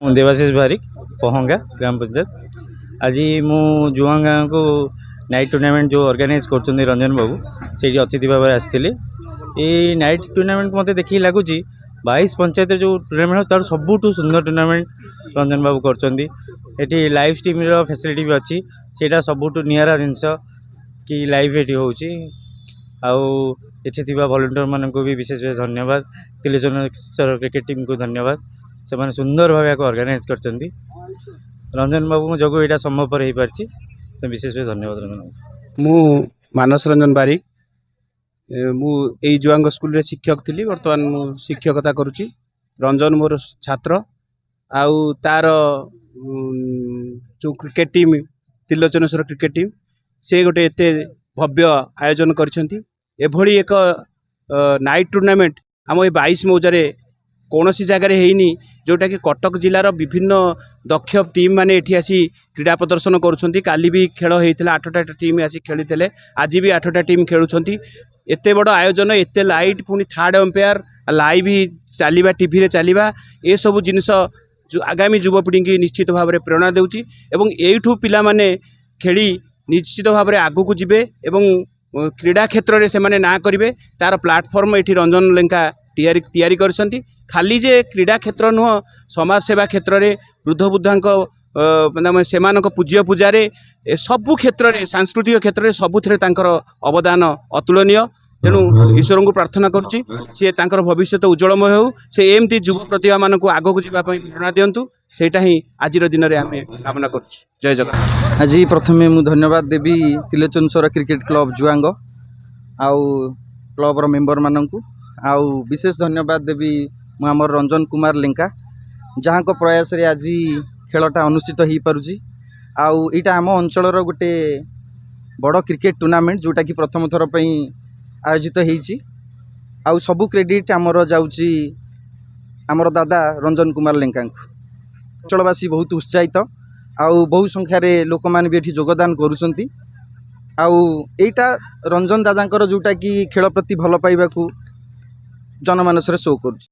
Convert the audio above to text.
ମୁଁ ଦେବାଶିଷ ବାରିକ ପହଙ୍ଗା ଗ୍ରାମ ପଞ୍ଚାୟତ। ଆଜି ମୁଁ ଜୁଆଁ ଗାଁକୁ ନାଇଟ୍ ଟୁର୍ଣ୍ଣାମେଣ୍ଟ ଯେଉଁ ଅର୍ଗାନାଇଜ୍ କରୁଛନ୍ତି ରଞ୍ଜନ ବାବୁ, ସେଇଠି ଅତିଥି ଭାବରେ ଆସିଥିଲି। ଏଇ ନାଇଟ୍ ଟୁର୍ଣ୍ଣାମେଣ୍ଟ ମୋତେ ଦେଖିକି ଲାଗୁଛି 22 ପଞ୍ଚାୟତରେ ଯେଉଁ ଟୁର୍ଣ୍ଣାମେଣ୍ଟ ତା'ର ସବୁଠୁ ସୁନ୍ଦର ଟୁର୍ଣ୍ଣାମେଣ୍ଟ ରଞ୍ଜନ ବାବୁ କରୁଛନ୍ତି। ଏଠି ଲାଇଭ୍ ଷ୍ଟ୍ରିମ୍ର ଫ୍ୟାସିଲିଟି ବି ଅଛି, ସେଇଟା ସବୁଠୁ ନିଆରା ଜିନିଷ କି ଲାଇଭ୍ ଏଠି ହେଉଛି। ଆଉ ଏଠି ଥିବା ଭଲେଣ୍ଟିୟରମାନଙ୍କୁ ବି ବିଶେଷ ଧନ୍ୟବାଦ। ତ୍ରିଲୋଚନେଶ୍ୱର କ୍ରିକେଟ୍ ଟିମ୍କୁ ଧନ୍ୟବାଦ, ସେମାନେ ସୁନ୍ଦର ଭାବେ ଏହାକୁ ଅର୍ଗାନାଇଜ୍ କରିଛନ୍ତି। ରଞ୍ଜନ ବାବୁଙ୍କ ଯୋଗୁଁ ଏଇଟା ସମ୍ଭବପର ହେଇପାରିଛି, ବିଶେଷ ଧନ୍ୟବାଦ ରଞ୍ଜନ ବାବୁ। ମୁଁ ମାନସ ରଞ୍ଜନ ବାରିକ। ମୁଁ ଏଇ ଜୁଆଙ୍ଗ ସ୍କୁଲରେ ଶିକ୍ଷକ ଥିଲି, ବର୍ତ୍ତମାନ ମୁଁ ଶିକ୍ଷକତା କରୁଛି। ରଞ୍ଜନ ମୋର ଛାତ୍ର। ଆଉ ତାର ଯେଉଁ cricket team Trilochaneswar cricket team, ସେ ଗୋଟେ ଏତେ ଭବ୍ୟ ଆୟୋଜନ କରିଛନ୍ତି। ଏଭଳି ଏକ ନାଇଟ୍ ଟୁର୍ଣ୍ଣାମେଣ୍ଟ ଆମ ଏ 22 ମୌଜାରେ କୌଣସି ଜାଗାରେ ହେଇନି, ଯେଉଁଟାକି କଟକ ଜିଲ୍ଲାର ବିଭିନ୍ନ ଦକ୍ଷ ଟିମ୍ ମାନେ ଏଠି ଆସି କ୍ରୀଡ଼ା ପ୍ରଦର୍ଶନ କରୁଛନ୍ତି। କାଲି ବି ଖେଳ ହେଇଥିଲା, 8ଟା ଟିମ୍ ଆସି ଖେଳିଥିଲେ, ଆଜି ବି 8ଟା ଟିମ୍ ଖେଳୁଛନ୍ତି। ଏତେ ବଡ଼ ଆୟୋଜନ, ଏତେ ଲାଇଟ୍, ପୁଣି ଥାର୍ଡ଼ ଅମ୍ପାୟାର, ଲାଇଭ୍ ଚାଲିବା, ଟିଭିରେ ଚାଲିବା, ଏସବୁ ଜିନିଷ ଆଗାମୀ ଯୁବପିଢ଼ିକି ନିଶ୍ଚିତ ଭାବରେ ପ୍ରେରଣା ଦେଉଛି। ଏବଂ ଏଇଠୁ ପିଲାମାନେ ଖେଳି ନିଶ୍ଚିତ ଭାବରେ ଆଗକୁ ଯିବେ ଏବଂ କ୍ରୀଡ଼ା କ୍ଷେତ୍ରରେ ସେମାନେ ନାଁ କରିବେ। ତାର ପ୍ଲାଟଫର୍ମ ଏଠି ରଞ୍ଜନ ଲେଙ୍କା ତିଆରି କରିଛନ୍ତି। ଖାଲି ଯେ କ୍ରୀଡ଼ା କ୍ଷେତ୍ର ନୁହଁ, ସମାଜ ସେବା କ୍ଷେତ୍ରରେ, ବୃଦ୍ଧ ବୃଦ୍ଧାଙ୍କ ସେମାନଙ୍କ ପୂଜ୍ୟ ପୂଜାରେ, ସବୁ କ୍ଷେତ୍ରରେ, ସାଂସ୍କୃତିକ କ୍ଷେତ୍ରରେ ସବୁଥିରେ ତାଙ୍କର ଅବଦାନ ଅତୁଳନୀୟ। ତେଣୁ ଈଶ୍ୱରଙ୍କୁ ପ୍ରାର୍ଥନା କରୁଛି ସିଏ ତାଙ୍କର ଭବିଷ୍ୟତ ଉଜ୍ଜଳମୟ ହେଉ, ସେ ଏମିତି ଯୁବ ପ୍ରତିଭାମାନଙ୍କୁ ଆଗକୁ ଯିବା ପାଇଁ ପ୍ରେରଣା ଦିଅନ୍ତୁ। ସେଇଟା ହିଁ ଆଜିର ଦିନରେ ଆମେ କାମନା କରୁଛୁ। ଜୟ ଜଗନ୍ନାଥ। ଆଜି ପ୍ରଥମେ ମୁଁ ଧନ୍ୟବାଦ ଦେବି ତ୍ରିଲୋଚନେଶ୍ୱର କ୍ରିକେଟ୍ କ୍ଲବ ଜୁଆଙ୍ଗ ଆଉ କ୍ଲବର ମେମ୍ବରମାନଙ୍କୁ। ଆଉ ବିଶେଷ ଧନ୍ୟବାଦ ଦେବି ମୁଁ ଆମର ରଞ୍ଜନ କୁମାର ଲେଙ୍କା, ଯାହାଙ୍କ ପ୍ରୟାସରେ ଆଜି ଖେଳଟା ଅନୁଷ୍ଠିତ ହୋଇପାରୁଛି। ଆଉ ଏଇଟା ଆମ ଅଞ୍ଚଳର ଗୋଟେ ବଡ଼ କ୍ରିକେଟ୍ ଟୁର୍ଣ୍ଣାମେଣ୍ଟ, ଯେଉଁଟାକି ପ୍ରଥମ ଥର ପାଇଁ ଆୟୋଜିତ ହେଇଛି। ଆଉ ସବୁ କ୍ରେଡ଼ିଟ୍ ଆମର ଯାଉଛି ଆମର ଦାଦା ରଞ୍ଜନ କୁମାର ଲେଙ୍କାଙ୍କୁ। ଅଞ୍ଚଳବାସୀ ବହୁତ ଉତ୍ସାହିତ, ଆଉ ବହୁ ସଂଖ୍ୟାରେ ଲୋକମାନେ ବି ଏଠି ଯୋଗଦାନ କରୁଛନ୍ତି। ଆଉ ଏଇଟା ରଞ୍ଜନ ଦାଦାଙ୍କର ଯେଉଁଟାକି ଖେଳ ପ୍ରତି ଭଲ ପାଇବାକୁ ଜନମାନସରେ ଶୋ କରୁଛି।